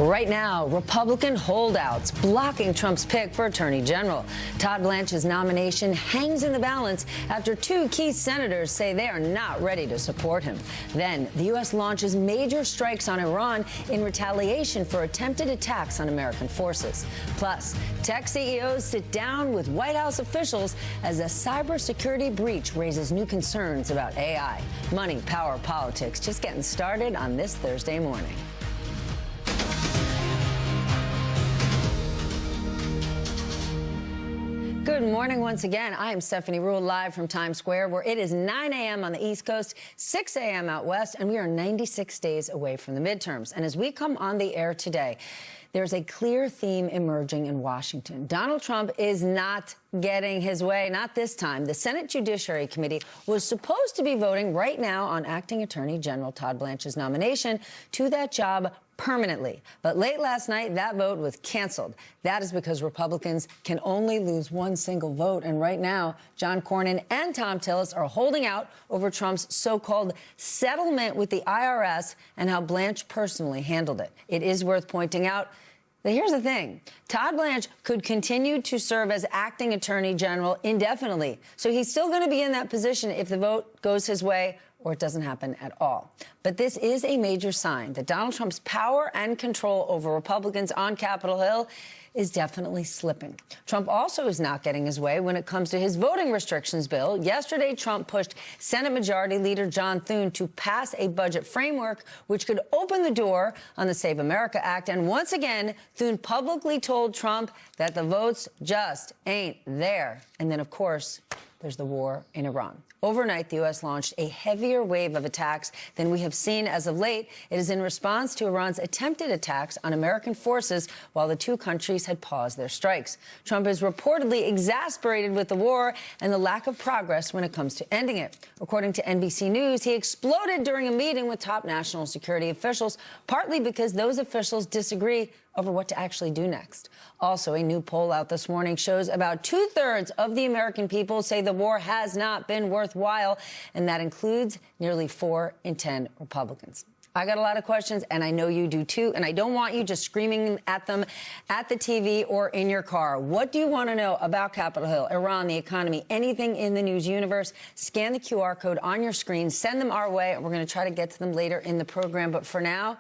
Right now, Republican holdouts blocking Trump's pick for Attorney General. Todd Blanche's nomination hangs in the balance after two key senators say they are not ready to support him. Then, the U.S. launches major strikes on Iran in retaliation for attempted attacks on American forces. Plus, tech CEOs sit down with White House officials as a cybersecurity breach raises new concerns about AI. Money, power, politics, just getting started on this Thursday morning. Good morning once again. I am Stephanie Ruhle, live from Times Square, where it is 9 a.m. on the East Coast, 6 a.m. out west, and we are 96 days away from the midterms. And as we come on the air today, there's a clear theme emerging in Washington. Donald Trump is not getting his way, not this time. The Senate Judiciary Committee was supposed to be voting right now on acting Attorney General Todd Blanche's nomination to that job permanently. But late last night, that vote was canceled. That is because Republicans can only lose one single vote. And right now, John Cornyn and Thom Tillis are holding out over Trump's so-called settlement with the IRS and how Blanche personally handled it. It is worth pointing out that here's the thing. Todd Blanche could continue to serve as acting Attorney General indefinitely. So he's still going to be in that position if the vote goes his way or it doesn't happen at all. But this is a major sign that Donald Trump's power and control over Republicans on Capitol Hill is definitely slipping. Trump also is not getting his way when it comes to his voting restrictions bill. Yesterday, Trump pushed Senate Majority Leader John Thune to pass a budget framework which could open the door on the Save America Act. And once again, Thune publicly told Trump that the votes just ain't there. And then, of course, there's the war in Iran. Overnight, the U.S. launched a heavier wave of attacks than we have seen as of late. It is in response to Iran's attempted attacks on American forces while the two countries had paused their strikes. Trump is reportedly exasperated with the war and the lack of progress when it comes to ending it. According to NBC News, he exploded during a meeting with top national security officials, partly because those officials disagree over what to actually do next. Also, a new poll out this morning shows about 2/3 of the American people say the war has not been worthwhile, and that includes nearly 4 in 10 Republicans. I got a lot of questions, and I know you do too, and I don't want you just screaming at them at the TV or in your car. What do you want to know about Capitol Hill, Iran, the economy, anything in the news universe? Scan the QR code on your screen, send them our way, and we're going to try to get to them later in the program. But for now,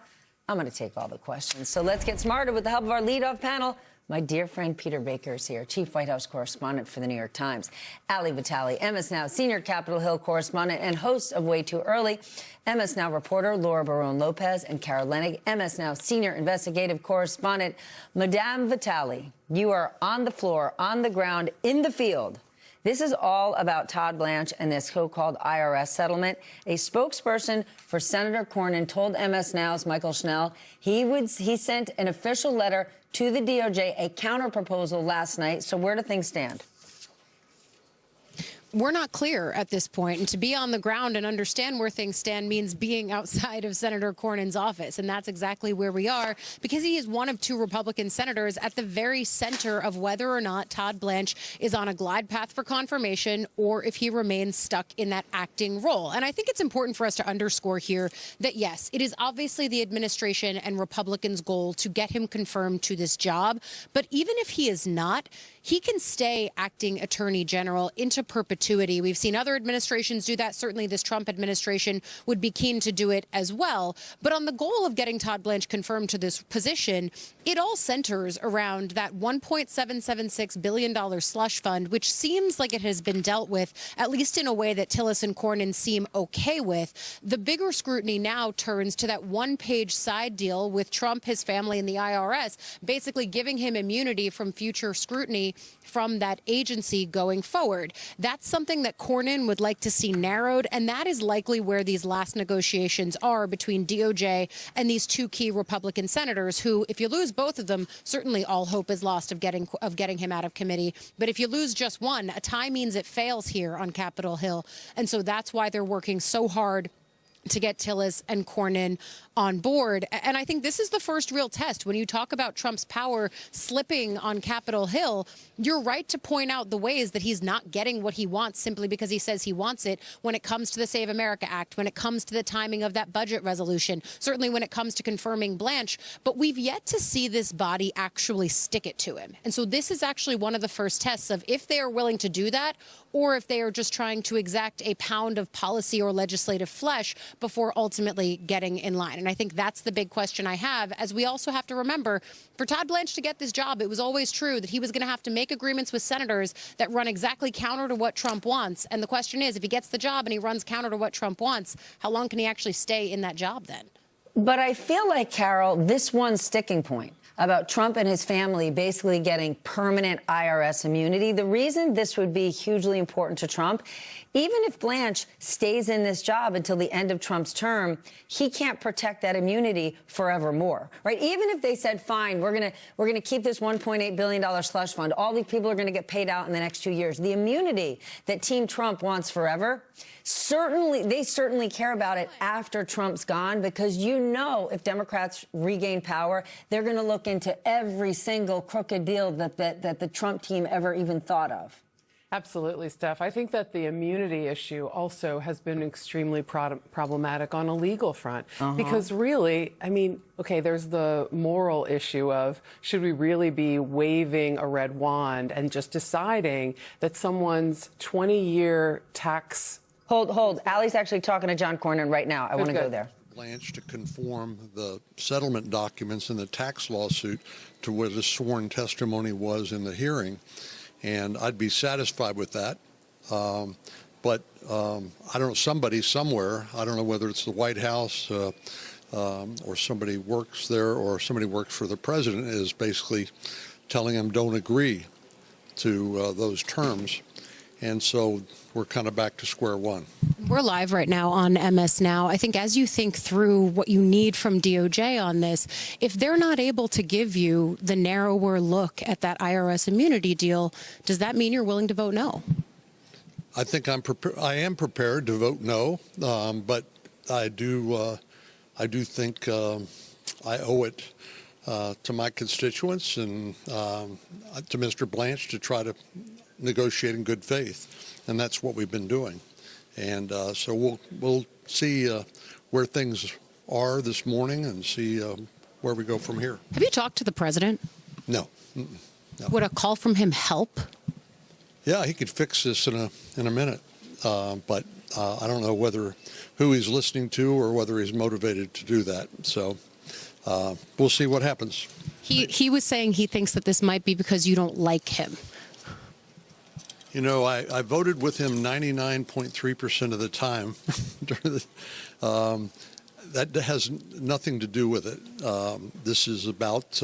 I'm going to take all the questions. So let's get smarter with the help of our leadoff panel. My dear friend Peter Baker is here, Chief White House Correspondent for The New York Times. Ali Vitale, MS Now Senior Capitol Hill Correspondent and host of Way Too Early. MS Now reporter Laura Barone Lopez and Kara Lenig, MS Now Senior Investigative Correspondent. Madame Vitale, you are on the floor, on the ground, in the field. This is all about Todd Blanche and this so-called IRS settlement. A spokesperson for Senator Cornyn told MS Now's Michael Schnell he sent an official letter to the DOJ, a counterproposal last night. So where do things stand? We're not clear at this point, and to be on the ground and understand where things stand means being outside of Senator Cornyn's office, and that's exactly where we are, because he is one of 2 Republican senators at the very center of whether or not Todd Blanche is on a glide path for confirmation or if he remains stuck in that acting role. And I think it's important for us to underscore here that, yes, it is obviously the administration and Republicans' goal to get him confirmed to this job, but even if he is not, he can stay acting Attorney General into perpetuity. We've seen other administrations do that. Certainly this Trump administration would be keen to do it as well. But on the goal of getting Todd Blanche confirmed to this position, it all centers around that $1.776 billion slush fund, which seems like it has been dealt with, at least in a way that Tillis and Cornyn seem okay with. The bigger scrutiny now turns to that one-page side deal with Trump, his family, and the IRS, basically giving him immunity from future scrutiny from that agency going forward. That's something that Cornyn would like to see narrowed, and that is likely where these last negotiations are between DOJ and these 2 key Republican senators who, if you lose both of them, certainly all hope is lost of getting him out of committee. But if you lose just one, a tie means it fails here on Capitol Hill. And so that's why they're working so hard to get Tillis and Cornyn on board. And I think this is the first real test. When you talk about Trump's power slipping on Capitol Hill, you're right to point out the ways that he's not getting what he wants simply because he says he wants it when it comes to the Save America Act, when it comes to the timing of that budget resolution, certainly when it comes to confirming Blanche. But we've yet to see this body actually stick it to him. And so this is actually one of the first tests of if they are willing to do that, or if they are just trying to exact a pound of policy or legislative flesh before ultimately getting in line. And I think that's the big question I have, as we also have to remember, for Todd Blanche to get this job, it was always true that he was going to have to make agreements with senators that run exactly counter to what Trump wants. And the question is, if he gets the job and he runs counter to what Trump wants, how long can he actually stay in that job then? But I feel like, Carol, this one sticking point about Trump and his family basically getting permanent IRS immunity. The reason this would be hugely important to Trump, even if Blanche stays in this job until the end of Trump's term, he can't protect that immunity forevermore, right? Even if they said, fine, we're going to keep this $1.8 billion slush fund, all these people are going to get paid out in the next 2 years. The immunity that Team Trump wants forever, they certainly care about it after Trump's gone, because if Democrats regain power, they're going to look into every single crooked deal that the Trump team ever even thought of. Absolutely, Steph. I think that the immunity issue also has been extremely problematic on a legal front. Because really, I mean, okay, there's the moral issue of should we really be waving a red wand and just deciding that someone's 20-year tax... Hold. Allie's actually talking to John Cornyn right now. I want to go there. Blanche to conform the settlement documents in the tax lawsuit to where the sworn testimony was in the hearing. And I'd be satisfied with that. But I don't know, somebody somewhere, I don't know whether it's the White House or somebody works there or somebody works for the president, is basically telling him don't agree to those terms. And so we're kind of back to square one. We're live right now on MS Now. I think as you think through what you need from DOJ on this, if they're not able to give you the narrower look at that IRS immunity deal, does that mean you're willing to vote no? I think I am prepared to vote no, but I do think I owe it to my constituents and to Mr. Blanche to try to negotiate in good faith, and that's what we've been doing. And so we'll see where things are this morning and see where we go from here. Have you talked to the president? No. No. Would a call from him help? Yeah, he could fix this in a minute, but I don't know who he's listening to or whether he's motivated to do that. So we'll see what happens. He was saying he thinks that this might be because you don't like him. You know, I voted with him 99.3% of the time. That has nothing to do with it. This is about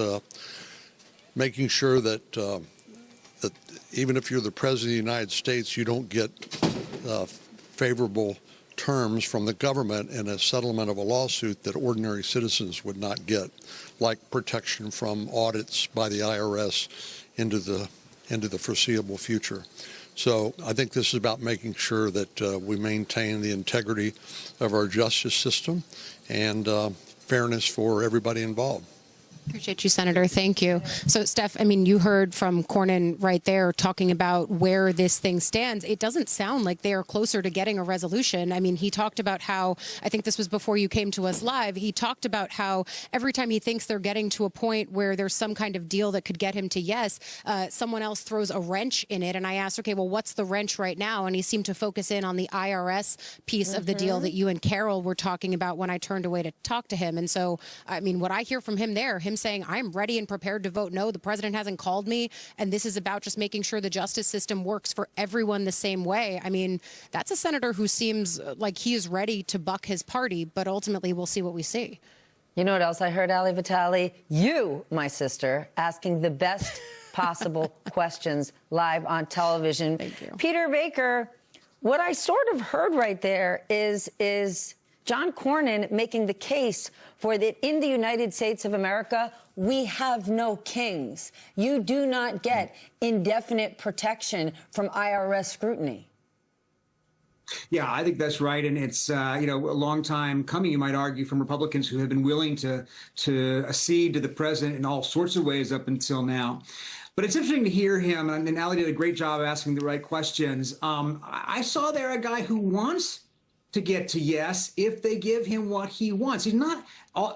making sure that that even if you're the President of the United States, you don't get favorable terms from the government in a settlement of a lawsuit that ordinary citizens would not get, like protection from audits by the IRS into the foreseeable future. So I think this is about making sure that we maintain the integrity of our justice system and fairness for everybody involved. Appreciate you, Senator. Thank you. So, Steph, I mean, you heard from Cornyn right there talking about where this thing stands. It doesn't sound like they are closer to getting a resolution. I mean, he talked about how, I think this was before you came to us live, he talked about how every time he thinks they're getting to a point where there's some kind of deal that could get him to yes, someone else throws a wrench in it. And I asked, okay, well, what's the wrench right now? And he seemed to focus in on the IRS piece of the deal that you and Carol were talking about when I turned away to talk to him. And so, I mean, what I hear from him there, him saying, I'm ready and prepared to vote no. The president hasn't called me, and this is about just making sure the justice system works for everyone the same way. I mean, that's a senator who seems like he is ready to buck his party, but ultimately we'll see what we see. You know what else I heard, Ali Vitale? You, my sister, asking the best possible questions live on television. Thank you. Peter Baker, what I sort of heard right there is John Cornyn making the case for that in the United States of America, we have no kings. You do not get indefinite protection from IRS scrutiny. Yeah, I think that's right, and it's a long time coming. You might argue from Republicans who have been willing to accede to the president in all sorts of ways up until now. But it's interesting to hear him, and Ali did a great job of asking the right questions. I saw there a guy who wants to get to yes if they give him what he wants. He's not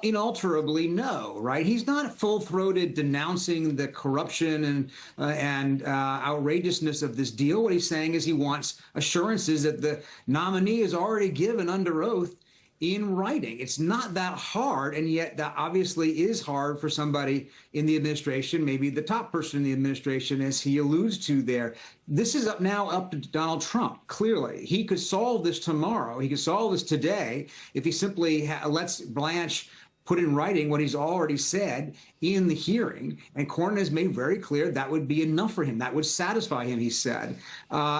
inalterably no, right? He's not full-throated denouncing the corruption and outrageousness of this deal. What he's saying is he wants assurances that the nominee is already given under oath in writing. It's not that hard, and yet that obviously is hard for somebody in the administration, maybe the top person in the administration, as he alludes to there. This is now up to Donald Trump, clearly. He could solve this tomorrow. He could solve this today if he simply lets Blanche put in writing what he's already said in the hearing. And Cornyn has made very clear that would be enough for him. That would satisfy him, he said.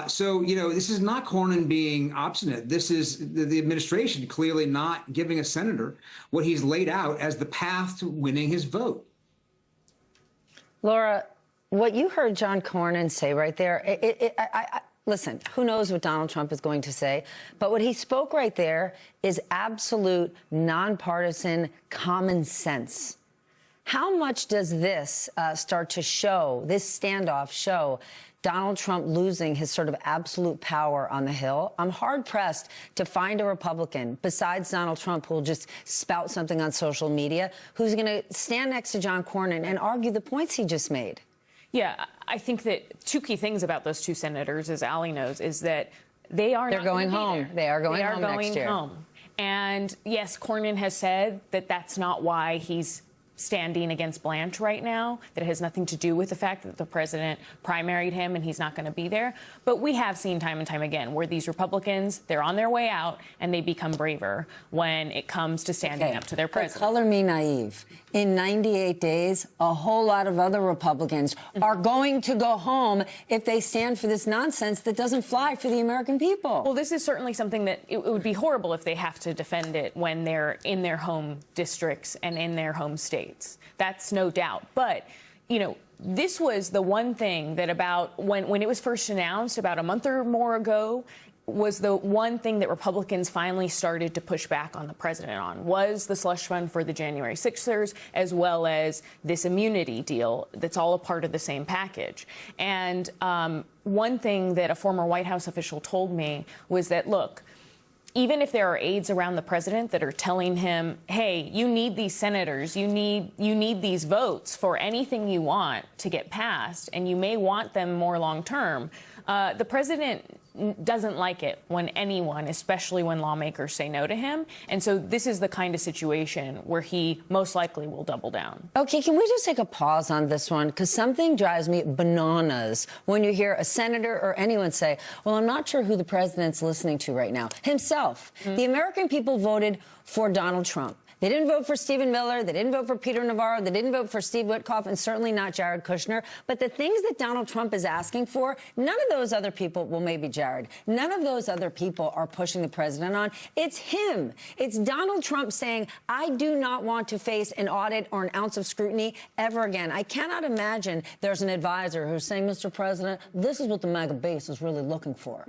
So, this is not Cornyn being obstinate. This is the administration clearly not giving a senator what he's laid out as the path to winning his vote. Laura, what you heard John Cornyn say right there, listen, who knows what Donald Trump is going to say, but what he spoke right there is absolute nonpartisan common sense. How much does this start to show, this standoff show, Donald Trump losing his sort of absolute power on the Hill? I'm hard-pressed to find a Republican besides Donald Trump who will just spout something on social media who's going to stand next to John Cornyn and argue the points he just made. Yeah, I think that two key things about those two senators, as Ali knows, is that they're going home. They are going home next year. And yes, Cornyn has said that that's not why he's standing against Blanche right now, that it has nothing to do with the fact that the president primaried him and he's not going to be there. But we have seen time and time again where these Republicans, they're on their way out and they become braver when it comes to standing up to their president. Color me naive. In 98 days, a whole lot of other Republicans are going to go home if they stand for this nonsense that doesn't fly for the American people. Well, this is certainly something that it would be horrible if they have to defend it when they're in their home districts and in their home states. That's no doubt. But, this was the one thing that about when it was first announced about a month or more ago, was the one thing that Republicans finally started to push back on the president on, was the slush fund for the January 6ers, as well as this immunity deal that's all a part of the same package. And one thing that a former White House official told me was that, look, even if there are aides around the president that are telling him, hey, you need these senators, you need these votes for anything you want to get passed, and you may want them more long term, the president doesn't like it when anyone, especially when lawmakers, say no to him. And so this is the kind of situation where he most likely will double down. Okay, can we just take a pause on this one? Because something drives me bananas when you hear a senator or anyone say, well, I'm not sure who the president's listening to right now. Himself. The American people voted for Donald Trump. They didn't vote for Stephen Miller. They didn't vote for Peter Navarro. They didn't vote for Steve Witkoff, and certainly not Jared Kushner. But the things that Donald Trump is asking for, none of those other people, well, maybe Jared, none of those other people are pushing the president on. It's him. It's Donald Trump saying, I do not want to face an audit or an ounce of scrutiny ever again. I cannot imagine there's an advisor who's saying, Mr. President, this is what the MAGA base is really looking for.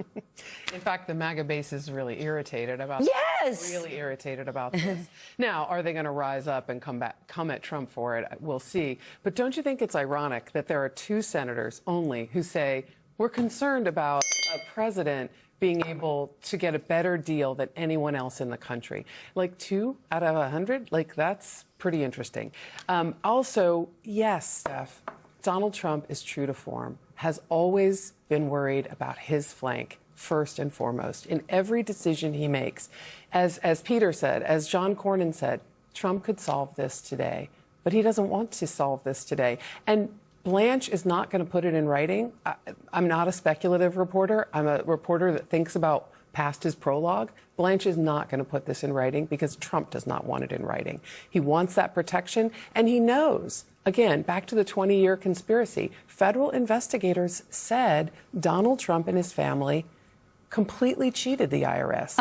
In fact, the MAGA base is really irritated about yes! this. Really irritated about this. Now, are they going to rise up and come at Trump for it? We'll see. But don't you think it's ironic that there are two senators only who say, we're concerned about a president being able to get a better deal than anyone else in the country? Like 2 out of 100? Like, that's pretty interesting. Also, yes, Steph, Donald Trump is true to form, has always been worried about his flank first and foremost in every decision he makes. As Peter said, as John Cornyn said, Trump could solve this today, but he doesn't want to solve this today. And Blanche is not going to put it in writing. I'm not a speculative reporter. I'm a reporter that thinks about past his prologue. Blanche is not going to put this in writing because Trump does not want it in writing. He wants that protection, and he knows. Again, back to the 20-year conspiracy. Federal investigators said Donald Trump and his family completely cheated the IRS.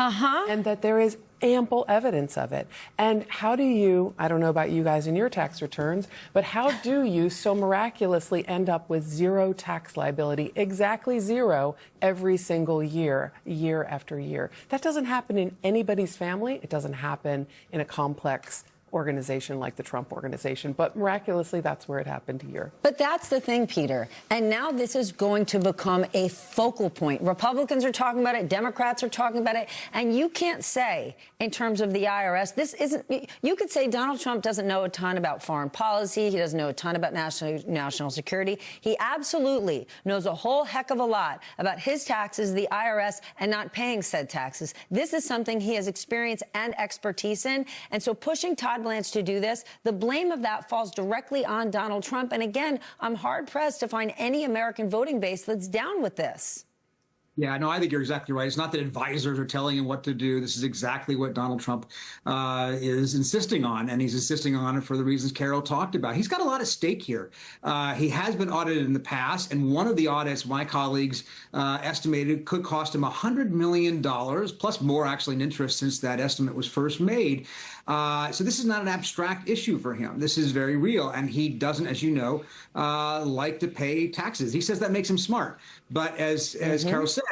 And that there is ample evidence of it. And how do you, I don't know about you guys in your tax returns, but how do you so miraculously end up with zero tax liability, exactly zero, every single year, year after year? That doesn't happen in anybody's family. It doesn't happen in a complex organization like the Trump organization, but miraculously that's where it happened here. But that's the thing, Peter. And now this is going to become a focal point. Republicans are talking about it, Democrats are talking about it, and you can't say in terms of the IRS, this isn't, you could say Donald Trump doesn't know a ton about foreign policy, he doesn't know a ton about national security. He absolutely knows a whole heck of a lot about his taxes, the IRS, and not paying said taxes. This is something he has experience and expertise in, and so pushing Todd Blanche to do this, the blame of that falls directly on Donald Trump. And again, I'm hard-pressed to find any American voting base that's down with this. Yeah, no, I think you're exactly right. It's not that advisors are telling him what to do. This is exactly what Donald Trump is insisting on, and he's insisting on it for the reasons Carol talked about. He's got a lot at stake here. He has been audited in the past, and one of the audits my colleagues estimated could cost him $100 million, plus more actually in interest since that estimate was first made. So this is not an abstract issue for him. This is very real, and he doesn't, as you know, like to pay taxes. He says that makes him smart. But as Carol said,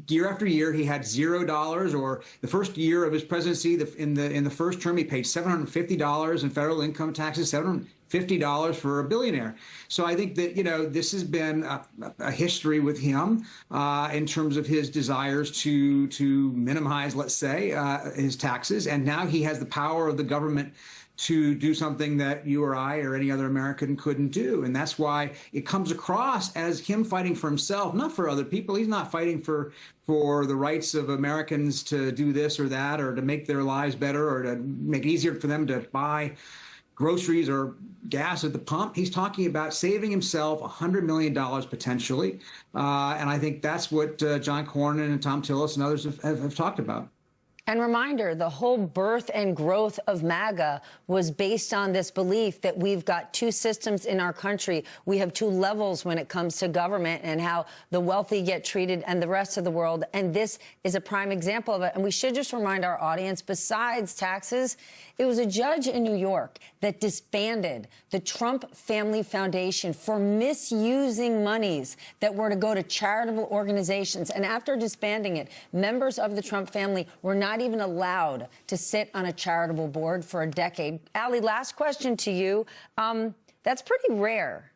year after year, he had $0, or the first year of his presidency, in the first term, he paid $750 in federal income taxes, $750 for a billionaire. So I think that, this has been a history with him in terms of his desires to minimize, let's say, his taxes. And now he has the power of the government to do something that you or I or any other American couldn't do. And that's why it comes across as him fighting for himself, not for other people. He's not fighting for the rights of Americans to do this or that, or to make their lives better, or to make it easier for them to buy groceries or gas at the pump. He's talking about saving himself $100 million potentially. And I think that's what John Cornyn and Thom Tillis and others have talked about. And reminder, the whole birth and growth of MAGA was based on this belief that we've got two systems in our country. We have two levels when it comes to government and how the wealthy get treated and the rest of the world. And this is a prime example of it. And we should just remind our audience, besides taxes, it was a judge in New York that disbanded the Trump Family Foundation for misusing monies that were to go to charitable organizations. And after disbanding it, members of the Trump family were not even allowed to sit on a charitable board for a decade. Ali, last question to you. That's pretty rare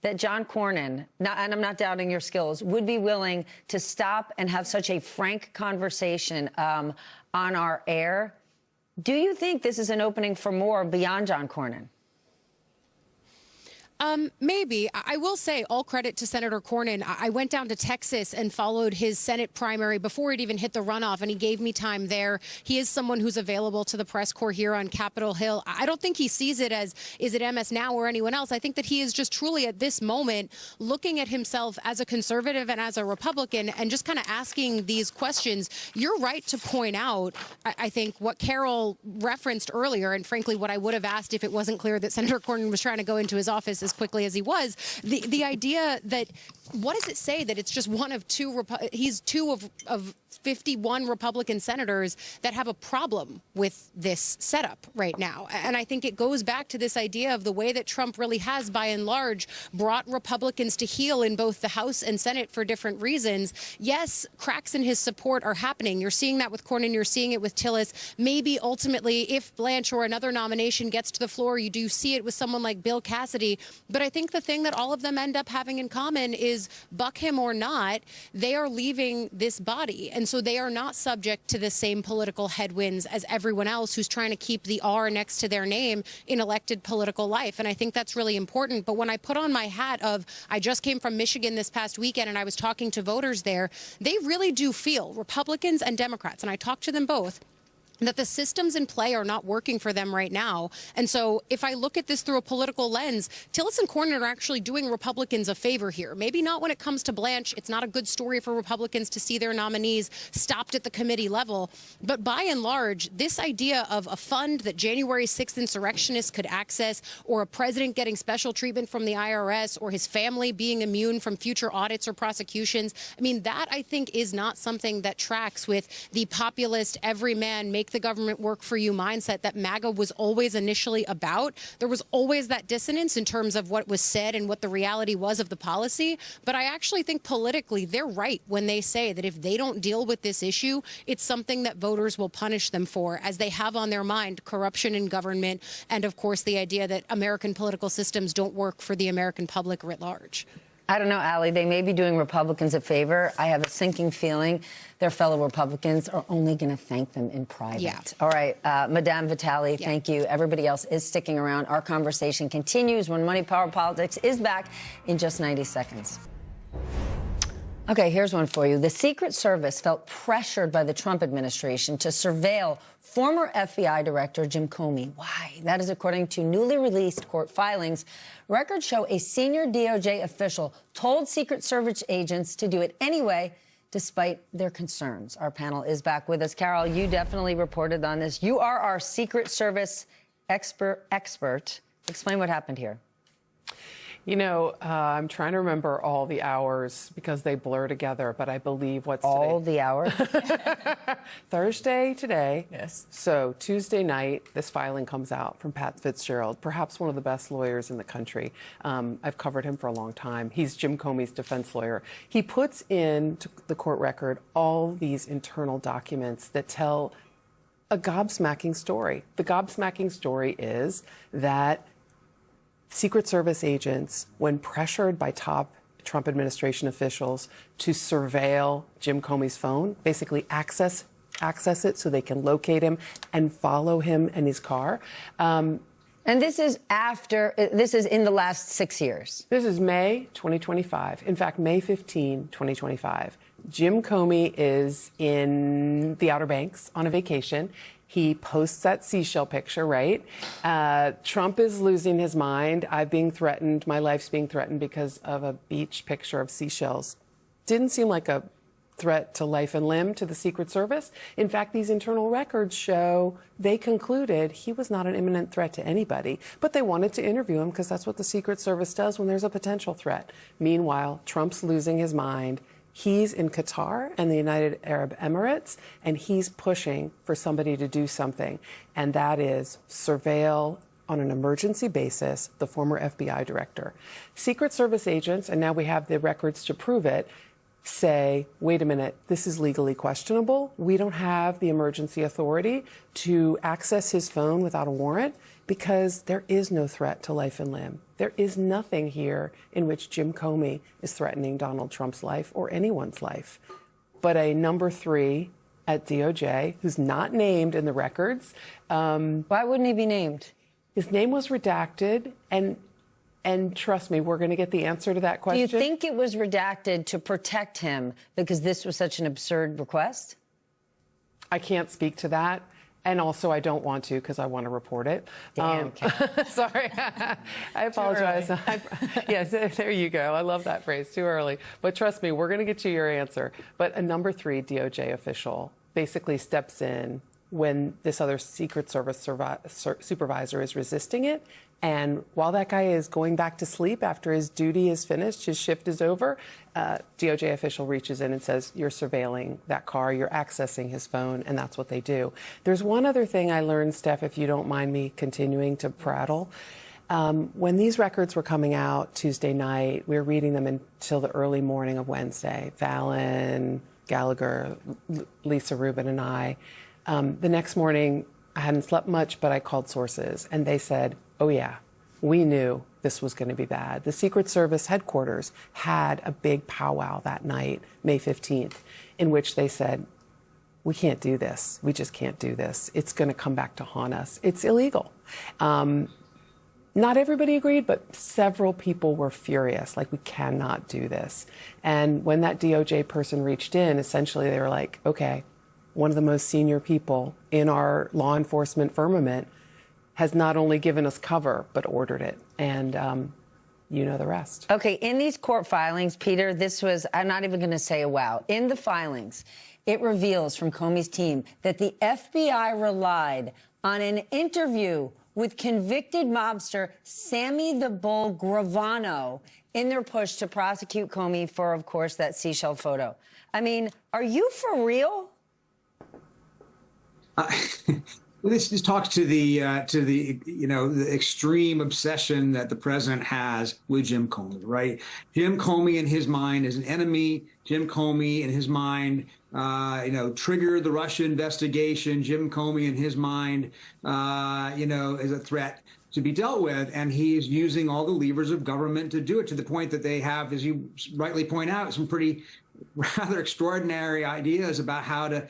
that John Cornyn, and I'm not doubting your skills, would be willing to stop and have such a frank conversation on our air. Do you think this is an opening for more beyond John Cornyn? Maybe. I will say all credit to Senator Cornyn. I went down to Texas and followed his Senate primary before it even hit the runoff, and he gave me time there. He is someone who's available to the press corps here on Capitol Hill. I don't think he sees it as, is it MS Now or anyone else? I think that he is just truly at this moment looking at himself as a conservative and as a Republican and just kind of asking these questions. You're right to point out, I think, what Carol referenced earlier, and frankly, what I would have asked if it wasn't clear that Senator Cornyn was trying to go into his office as quickly as he was, the idea that, what does it say that it's just one of two, he's two of 51 Republican senators that have a problem with this setup right now. And I think it goes back to this idea of the way that Trump really has, by and large, brought Republicans to heel in both the House and Senate for different reasons. Yes, cracks in his support are happening. You're seeing that with Cornyn. You're seeing it with Tillis. Maybe ultimately, if Blanche or another nomination gets to the floor, you do see it with someone like Bill Cassidy. But I think the thing that all of them end up having in common is, buck him or not, they are leaving this body. And so they are not subject to the same political headwinds as everyone else who's trying to keep the R next to their name in elected political life. And I think that's really important. But when I put on my hat of, I just came from Michigan this past weekend and I was talking to voters there, they really do feel, Republicans and Democrats, and I talked to them both, that the systems in play are not working for them right now. And so if I look at this through a political lens, Tillis and Cornyn are actually doing Republicans a favor here. Maybe not when it comes to Blanche. It's not a good story for Republicans to see their nominees stopped at the committee level. But by and large, this idea of a fund that January 6th insurrectionists could access, or a president getting special treatment from the IRS, or his family being immune from future audits or prosecutions, I mean, that I think is not something that tracks with the populist, everyman, make make the government work for you mindset that MAGA was always initially about. There was always that dissonance in terms of what was said and what the reality was of the policy. But I actually think politically they're right when they say that if they don't deal with this issue, it's something that voters will punish them for, as they have on their mind corruption in government and, of course, the idea that American political systems don't work for the American public writ large. I don't know, Allie. They may be doing Republicans a favor. I have a sinking feeling their fellow Republicans are only going to thank them in private. Yeah. All right, Madame Vitale, thank you. Everybody else is sticking around. Our conversation continues when Money, Power, Politics is back in just 90 seconds. Okay, here's one for you. The Secret Service felt pressured by the Trump administration to surveil former FBI Director Jim Comey. Why? That is according to newly released court filings. Records show a senior DOJ official told Secret Service agents to do it anyway, despite their concerns. Our panel is back with us. Carol, you definitely reported on this. You are our Secret Service expert. Explain what happened here. You know, I'm trying to remember all the hours because they blur together, but I believe what's All today? the hours? Thursday today. Yes. So Tuesday night, this filing comes out from Pat Fitzgerald, perhaps one of the best lawyers in the country. I've covered him for a long time. He's Jim Comey's defense lawyer. He puts into the court record all these internal documents that tell a gobsmacking story. The gobsmacking story is that Secret Service agents, when pressured by top Trump administration officials to surveil Jim Comey's phone, basically access it so they can locate him and follow him and his car. And this is in the last 6 years. This is May 2025. In fact, May 15, 2025. Jim Comey is in the Outer Banks on a vacation. He posts that seashell picture, right? Trump is losing his mind. I'm being threatened. My life's being threatened because of a beach picture of seashells. Didn't seem like a threat to life and limb to the Secret Service. In fact, these internal records show they concluded he was not an imminent threat to anybody, but they wanted to interview him because that's what the Secret Service does when there's a potential threat. Meanwhile, Trump's losing his mind. He's in Qatar and the United Arab Emirates, and he's pushing for somebody to do something, and that is surveil on an emergency basis the former FBI director. Secret Service agents, and now we have the records to prove it, say, wait a minute, this is legally questionable. We don't have the emergency authority to access his phone without a warrant because there is no threat to life and limb. There is nothing here in which Jim Comey is threatening Donald Trump's life or anyone's life. But a number 3 at DOJ, who's not named in the records. Why wouldn't he be named? His name was redacted, and trust me, we're going to get the answer to that question. Do you think it was redacted to protect him because this was such an absurd request? I can't speak to that. And also, I don't want to because I want to report it. Damn, sorry. I apologize. Yes, there you go. I love that phrase, too early. But trust me, we're going to get you your answer. But a number 3 DOJ official basically steps in when this other Secret Service supervisor is resisting it. And while that guy is going back to sleep after his duty is finished, his shift is over, DOJ official reaches in and says, you're surveilling that car, you're accessing his phone, and that's what they do. There's one other thing I learned, Steph, if you don't mind me continuing to prattle. When these records were coming out Tuesday night, we were reading them until the early morning of Wednesday. Fallon, Gallagher, Lisa Rubin, and I. The next morning, I hadn't slept much, but I called sources, and they said, oh, yeah, we knew this was going to be bad. The Secret Service headquarters had a big powwow that night, May 15th, in which they said, we can't do this. We just can't do this. It's going to come back to haunt us. It's illegal. Not everybody agreed, but several people were furious, like, we cannot do this. And when that DOJ person reached in, essentially they were like, okay, one of the most senior people in our law enforcement firmament has not only given us cover, but ordered it. And you know the rest. Okay, in these court filings, Peter, this was, I'm not even going to say a wow. In the filings, it reveals from Comey's team that the FBI relied on an interview with convicted mobster Sammy the Bull Gravano in their push to prosecute Comey for, of course, that seashell photo. I mean, are you for real? This just talks to the the extreme obsession that the president has with Jim Comey, right? Jim Comey in his mind is an enemy. Jim Comey in his mind, triggered the Russia investigation. Jim Comey in his mind, is a threat to be dealt with, and he's using all the levers of government to do it, to the point that they have, as you rightly point out, some pretty rather extraordinary ideas about how to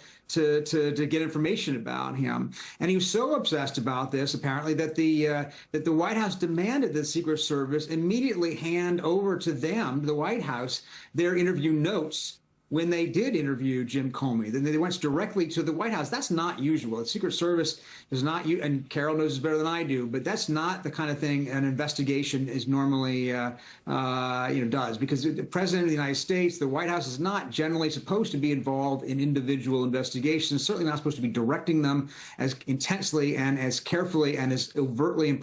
get information about him. And he was so obsessed about this, apparently, that the White House demanded that the Secret Service immediately hand over to them, the White House, their interview notes when they did interview Jim Comey. Then they went directly to the White House. That's not usual. The Secret Service is not, and Carol knows this better than I do, but that's not the kind of thing an investigation is normally, does. Because the President of the United States, the White House, is not generally supposed to be involved in individual investigations, certainly not supposed to be directing them as intensely and as carefully and as overtly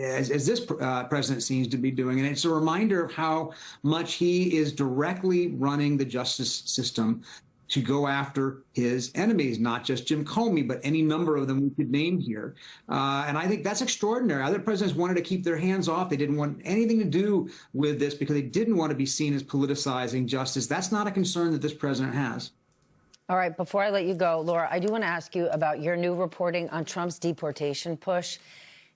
as this president seems to be doing. And it's a reminder of how much he is directly running the justice system to go after his enemies, not just Jim Comey, but any number of them we could name here. And I think that's extraordinary. Other presidents wanted to keep their hands off. They didn't want anything to do with this because they didn't want to be seen as politicizing justice. That's not a concern that this president has. All right, before I let you go, Laura, I do want to ask you about your new reporting on Trump's deportation push.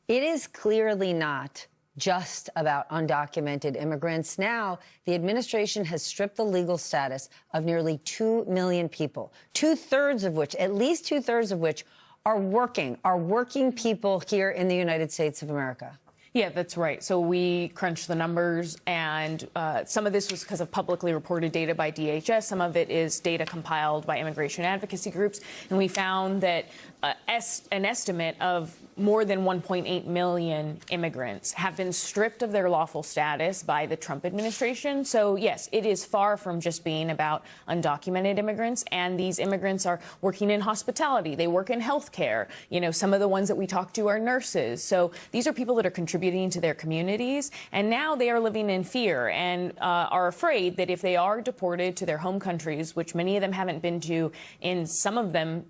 It is clearly not just about undocumented immigrants. Now, the administration has stripped the legal status of nearly 2 million people, at least two-thirds of which are working people here in the United States of America. Yeah, that's right. So we crunched the numbers, and some of this was because of publicly reported data by DHS. Some of it is data compiled by immigration advocacy groups. And we found that an estimate of more than 1.8 million immigrants have been stripped of their lawful status by the Trump administration. So, yes, it is far from just being about undocumented immigrants. And these immigrants are working in hospitality. They work in healthcare. Some of the ones that we talk to are nurses. So these are people that are contributing to their communities. And now they are living in fear and are afraid that if they are deported to their home countries, which many of them haven't been to in some of them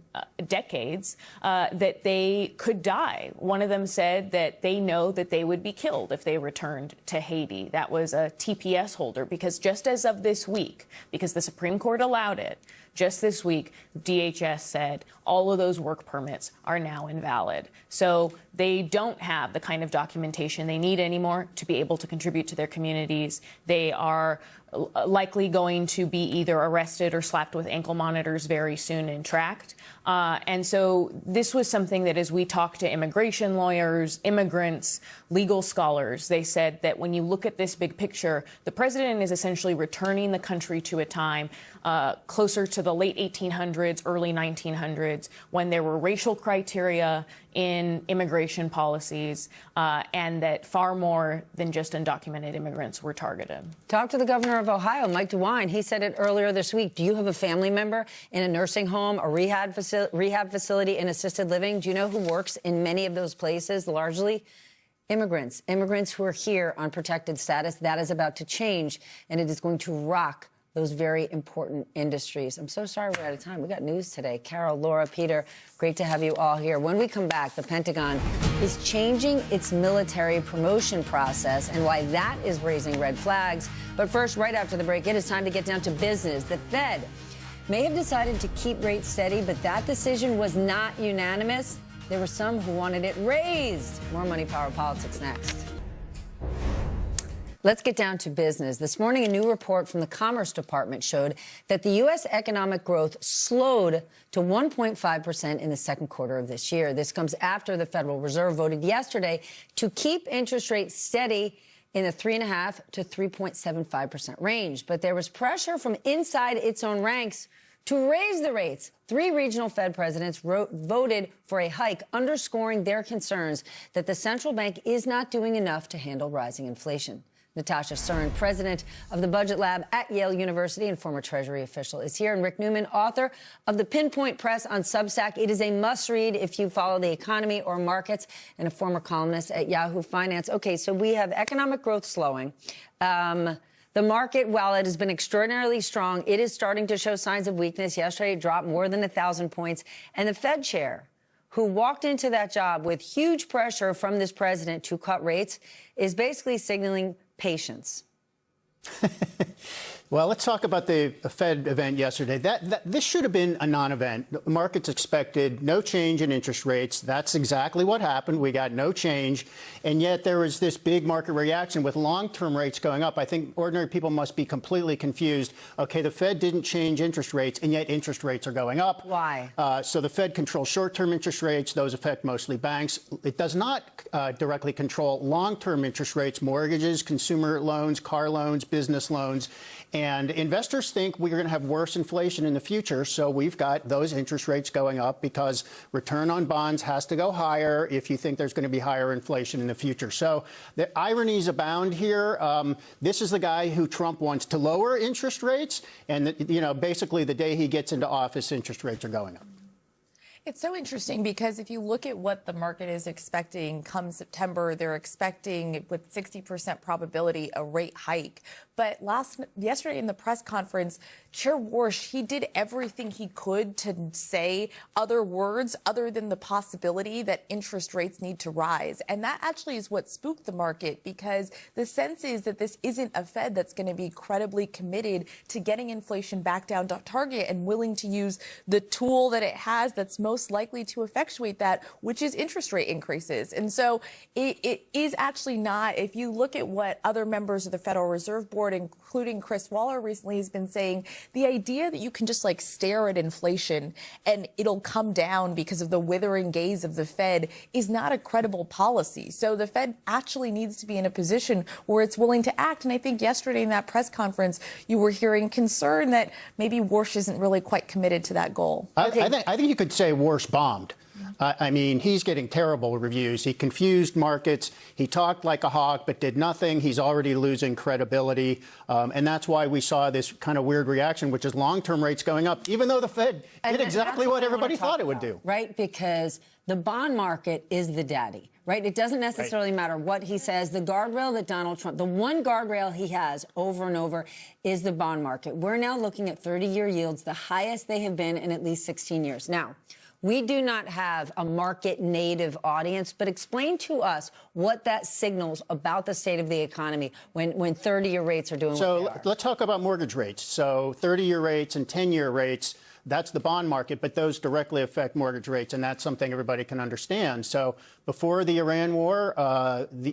decades, that they could die. One of them said that they know that they would be killed if they returned to Haiti. That was a TPS holder, because just as of this week, because the Supreme Court allowed it, just this week, DHS said all of those work permits are now invalid. So they don't have the kind of documentation they need anymore to be able to contribute to their communities. They are likely going to be either arrested or slapped with ankle monitors very soon and tracked. And so this was something that, as we talked to immigration lawyers, immigrants, legal scholars, they said that when you look at this big picture, the president is essentially returning the country to a time closer to the late 1800s, early 1900s, when there were racial criteria in immigration policies, and that far more than just undocumented immigrants were targeted. Talk to the governor of Ohio, Mike DeWine. He said it earlier this week. Do you have a family member in a nursing home, a rehab facility, in assisted living? Do you know who works in many of those places? Largely immigrants who are here on protected status. That is about to change, and it is going to rock those very important industries. I'm so sorry we're out of time. We got news today. Carol, Laura, Peter, great to have you all here. When we come back, the Pentagon is changing its military promotion process and why that is raising red flags. But first, right after the break, it is time to get down to business. The Fed may have decided to keep rates steady, but that decision was not unanimous. There were some who wanted it raised. More Money, Power, Politics next. Let's get down to business. This morning, a new report from the Commerce Department showed that the U.S. economic growth slowed to 1.5% in the second quarter of this year. This comes after the Federal Reserve voted yesterday to keep interest rates steady in the 3.5% to 3.75% range. But there was pressure from inside its own ranks to raise the rates. 3 regional Fed presidents voted for a hike, underscoring their concerns that the central bank is not doing enough to handle rising inflation. Natasha Stern, president of the Budget Lab at Yale University and former Treasury official, is here. And Rick Newman, author of the Pinpoint Press on Substack. It is a must-read if you follow the economy or markets, and a former columnist at Yahoo Finance. Okay, so we have economic growth slowing. The The market, while it has been extraordinarily strong, it is starting to show signs of weakness. Yesterday, it dropped more than 1,000 points. And the Fed chair, who walked into that job with huge pressure from this president to cut rates, is basically signaling patience. Well, let's talk about the Fed event yesterday. This should have been a non-event. The markets expected no change in interest rates. That's exactly what happened. We got no change. And yet there was this big market reaction with long-term rates going up. I think ordinary people must be completely confused. OK, the Fed didn't change interest rates, and yet interest rates are going up. Why? So the Fed controls short-term interest rates. Those affect mostly banks. It does not directly control long-term interest rates, mortgages, consumer loans, car loans, business loans. And investors think we're going to have worse inflation in the future. So we've got those interest rates going up because return on bonds has to go higher if you think there's going to be higher inflation in the future. So the ironies abound here. This is the guy who Trump wants to lower interest rates. And, basically the day he gets into office, interest rates are going up. It's so interesting because if you look at what the market is expecting come September, they're expecting with 60% probability a rate hike. But yesterday in the press conference, Chair Warsh, he did everything he could to say other words other than the possibility that interest rates need to rise. And that actually is what spooked the market, because the sense is that this isn't a Fed that's going to be credibly committed to getting inflation back down to target and willing to use the tool that it has that's most likely to effectuate that, which is interest rate increases. And so it is actually not, if you look at what other members of the Federal Reserve Board, including Chris Waller recently, has been saying, the idea that you can just stare at inflation and it'll come down because of the withering gaze of the Fed is not a credible policy. So the Fed actually needs to be in a position where it's willing to act. And I think yesterday in that press conference, you were hearing concern that maybe Warsh isn't really quite committed to that goal. I think you could say Warsh bombed. I mean, he's getting terrible reviews. He confused markets. He talked like a hawk, but did nothing. He's already losing credibility. And that's why we saw this kind of weird reaction, which is long-term rates going up, even though the Fed did exactly what everybody thought it would do. Right, because the bond market is the daddy, right? It doesn't necessarily matter what he says. The guardrail that Donald Trump, the one guardrail he has over and over is the bond market. We're now looking at 30-year yields, the highest they have been in at least 16 years. Now, we do not have a market native audience, but explain to us what that signals about the state of the economy when 30-year rates are doing what they are. So let's talk about mortgage rates. So 30-year rates and 10-year rates, that's the bond market, but those directly affect mortgage rates, and that's something everybody can understand. So before the Iran war,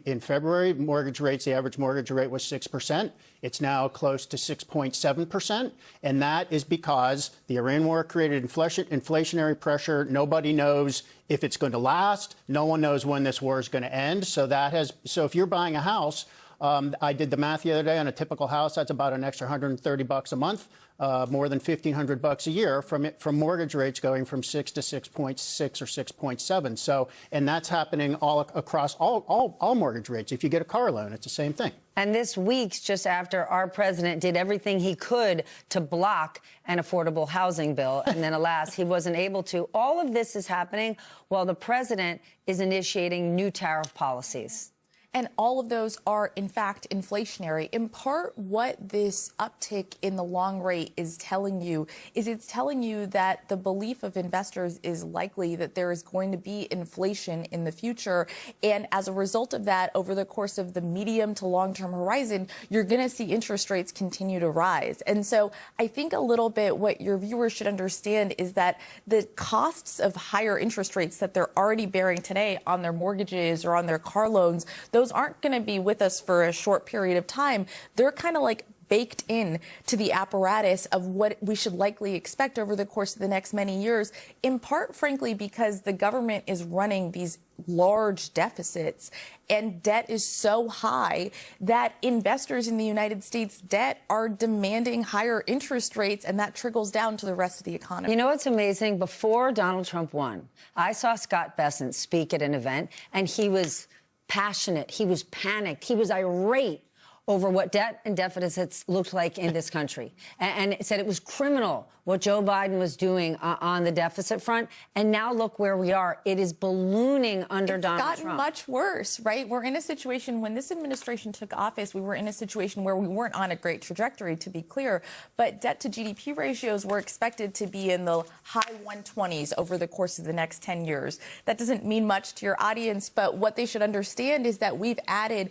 in February, mortgage rates, the average mortgage rate was 6%. It's now close to 6.7%, and that is because the Iran war created inflationary pressure. Nobody knows if it's going to last. No one knows when this war is going to end. So if you're buying a house, I did the math the other day on a typical house. That's about an extra $130 a month, more than $1,500 a year from mortgage rates going from 6 to 6.6 or 6.7. So, and that's happening all across all mortgage rates. If you get a car loan, it's the same thing. And this week's just after our president did everything he could to block an affordable housing bill. And then, alas, he wasn't able to. All of this is happening while the president is initiating new tariff policies. And all of those are, in fact, inflationary. In part, what this uptick in the long rate is telling you is it's telling you that the belief of investors is likely that there is going to be inflation in the future. And as a result of that, over the course of the medium to long-term horizon, you're going to see interest rates continue to rise. And so I think a little bit what your viewers should understand is that the costs of higher interest rates that they're already bearing today on their mortgages or on their car loans, those aren't going to be with us for a short period of time. They're kind of like baked in to the apparatus of what we should likely expect over the course of the next many years, in part, frankly, because the government is running these large deficits and debt is so high that investors in the United States debt are demanding higher interest rates, and that trickles down to the rest of the economy. You know what's amazing? Before Donald Trump won, I saw Scott Bessent speak at an event, and he was passionate. He was panicked. He was irate over what debt and deficits looked like in this country. And it said it was criminal what Joe Biden was doing on the deficit front. And now look where we are. It is ballooning under Donald Trump. It's gotten much worse, right? We're in a situation, when this administration took office, we were in a situation where we weren't on a great trajectory, to be clear, but debt to GDP ratios were expected to be in the high 120s over the course of the next 10 years. That doesn't mean much to your audience, but what they should understand is that we've added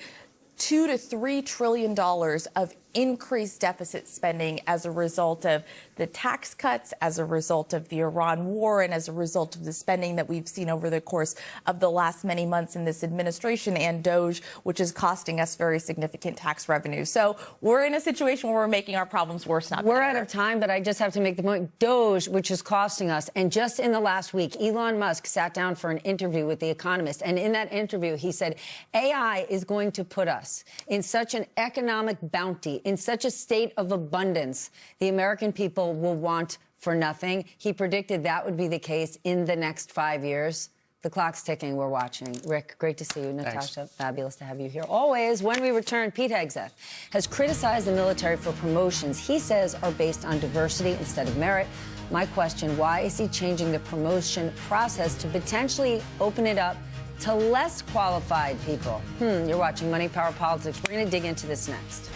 $2 to $3 trillion of increased deficit spending as a result of the tax cuts, as a result of the Iran war, and as a result of the spending that we've seen over the course of the last many months in this administration, and DOGE, which is costing us very significant tax revenue. So we're in a situation where we're making our problems worse, not better. We're out of time, but I just have to make the point. DOGE, which is costing us. And just in the last week, Elon Musk sat down for an interview with The Economist. And in that interview, he said, AI is going to put us in such an economic bounty, in such a state of abundance, the American people will want for nothing. He predicted that would be the case in the next 5 years. The clock's ticking. We're watching. Rick, great to see you. Natasha, Thanks. fabulous to have you here. Always. When we return, Pete Hegseth has criticized the military for promotions he says are based on diversity instead of merit. My question, why is he changing the promotion process to potentially open it up to less qualified people? You're watching Money, Power, Politics. We're going to dig into this next.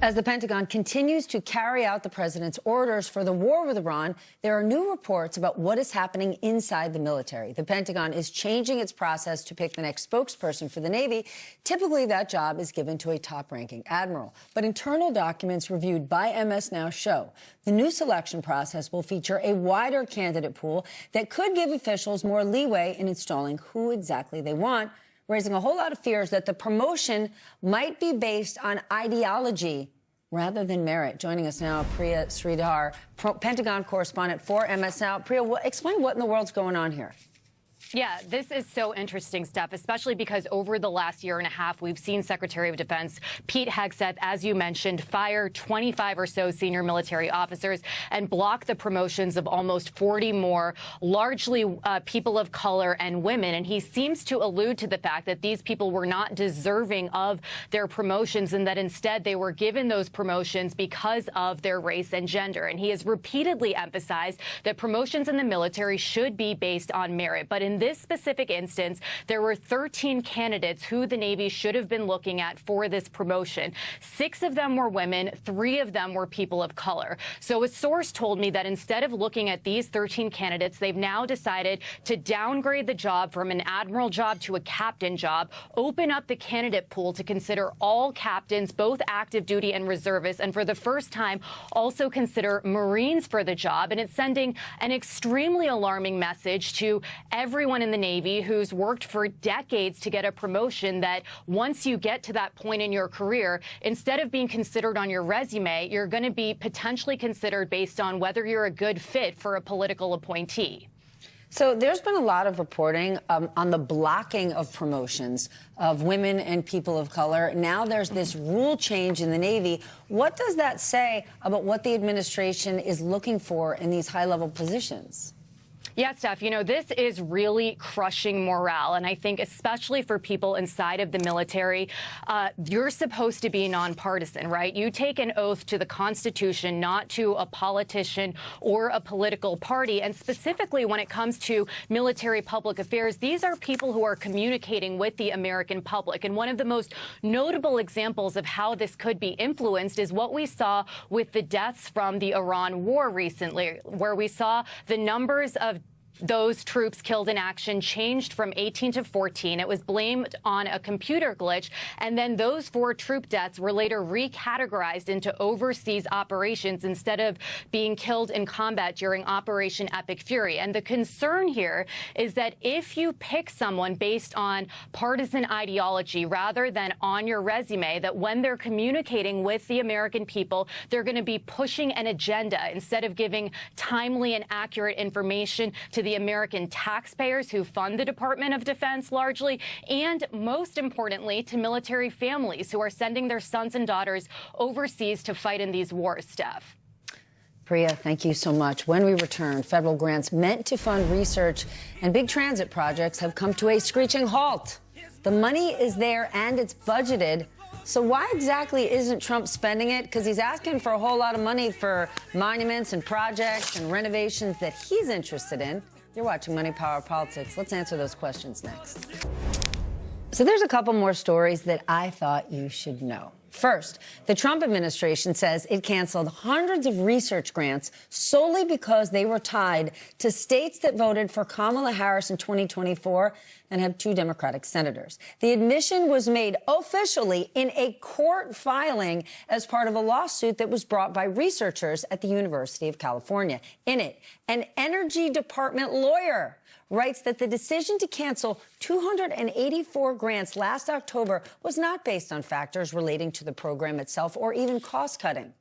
As the Pentagon continues to carry out the president's orders for the war with Iran, there are new reports about what is happening inside the military. The Pentagon is changing its process to pick the next spokesperson for the Navy. Typically, that job is given to a top-ranking admiral. But internal documents reviewed by MS Now show the new selection process will feature a wider candidate pool that could give officials more leeway in installing who exactly they want, raising a whole lot of fears that the promotion might be based on ideology rather than merit. Joining us now, Priya Sridhar, Pentagon correspondent for MS Now. Priya, explain what in the world's going on here. Yeah, this is so interesting, Steph, especially because over the last year and a half, we've seen Secretary of Defense Pete Hegseth, as you mentioned, fire 25 or so senior military officers and block the promotions of almost 40 more, largely people of color and women. And he seems to allude to the fact that these people were not deserving of their promotions and that instead they were given those promotions because of their race and gender. And he has repeatedly emphasized that promotions in the military should be based on merit. But in this specific instance, there were 13 candidates who the Navy should have been looking at for this promotion. 6 of them were women, 3 of them were people of color. So a source told me that instead of looking at these 13 candidates, they've now decided to downgrade the job from an admiral job to a captain job, open up the candidate pool to consider all captains, both active duty and reservists, and for the first time also consider Marines for the job. And it's sending an extremely alarming message to everyone in the Navy who's worked for decades to get a promotion that once you get to that point in your career, instead of being considered on your resume, you're going to be potentially considered based on whether you're a good fit for a political appointee. So there's been a lot of reporting on the blocking of promotions of women and people of color. Now there's this rule change in the Navy. What does that say about what the administration is looking for in these high-level positions? Yeah, Steph, you know, this is really crushing morale. And I think especially for people inside of the military, you're supposed to be nonpartisan, right? You take an oath to the Constitution, not to a politician or a political party. And specifically when it comes to military public affairs, these are people who are communicating with the American public. And one of the most notable examples of how this could be influenced is what we saw with the deaths from the Iran war recently, where we saw the numbers of those troops killed in action changed from 18 to 14. It was blamed on a computer glitch. And then those 4 troop deaths were later recategorized into overseas operations instead of being killed in combat during Operation Epic Fury. And the concern here is that if you pick someone based on partisan ideology rather than on your resume, that when they're communicating with the American people, they're going to be pushing an agenda instead of giving timely and accurate information to the American taxpayers who fund the Department of Defense largely, and most importantly, to military families who are sending their sons and daughters overseas to fight in these wars, Steph. Priya, thank you so much. When we return, federal grants meant to fund research and big transit projects have come to a screeching halt. The money is there and it's budgeted. So why exactly isn't Trump spending it? Because he's asking for a whole lot of money for monuments and projects and renovations that he's interested in. You're watching Money, Power, Politics. Let's answer those questions next. So there's a couple more stories that I thought you should know. First, the Trump administration says it canceled hundreds of research grants solely because they were tied to states that voted for Kamala Harris in 2024 and have 2 Democratic senators. The admission was made officially in a court filing as part of a lawsuit that was brought by researchers at the University of California. In it, an Energy Department lawyer writes that the decision to cancel 284 grants last October was not based on factors relating to the program itself or even cost cutting.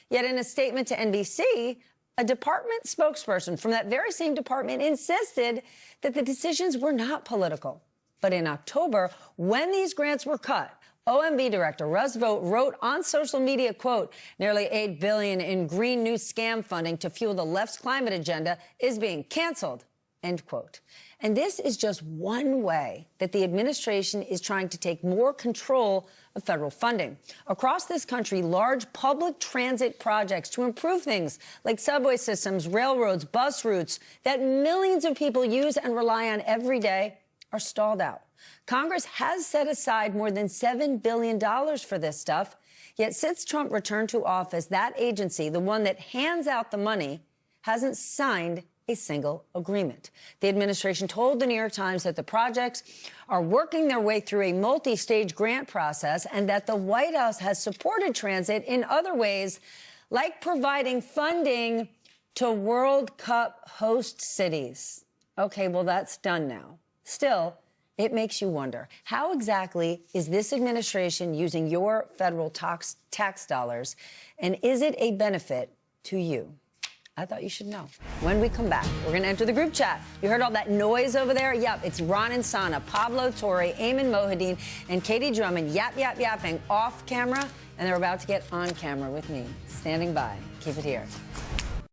Yet in a statement to NBC, a department spokesperson from that very same department insisted that the decisions were not political. But in October, when these grants were cut, OMB Director Russ Vought wrote on social media, quote, nearly $8 billion in green new scam funding to fuel the left's climate agenda is being canceled. End quote. And this is just one way that the administration is trying to take more control of federal funding. Across this country, large public transit projects to improve things like subway systems, railroads, bus routes that millions of people use and rely on every day are stalled out. Congress has set aside more than $7 billion for this stuff. Yet since Trump returned to office, that agency, the one that hands out the money, hasn't signed a single agreement. The administration told the New York Times that the projects are working their way through a multi-stage grant process and that the White House has supported transit in other ways, like providing funding to World Cup host cities. Okay, well, that's done now. Still, it makes you wonder, how exactly is this administration using your federal tax dollars, and is it a benefit to you? I thought you should know. When we come back, we're going to enter the group chat. You heard all that noise over there? Yep, it's Ron and Sana, Pablo Torre, Ayman Mohideen, and Katie Drummond yapping off camera, and they're about to get on camera with me. Standing by. Keep it here.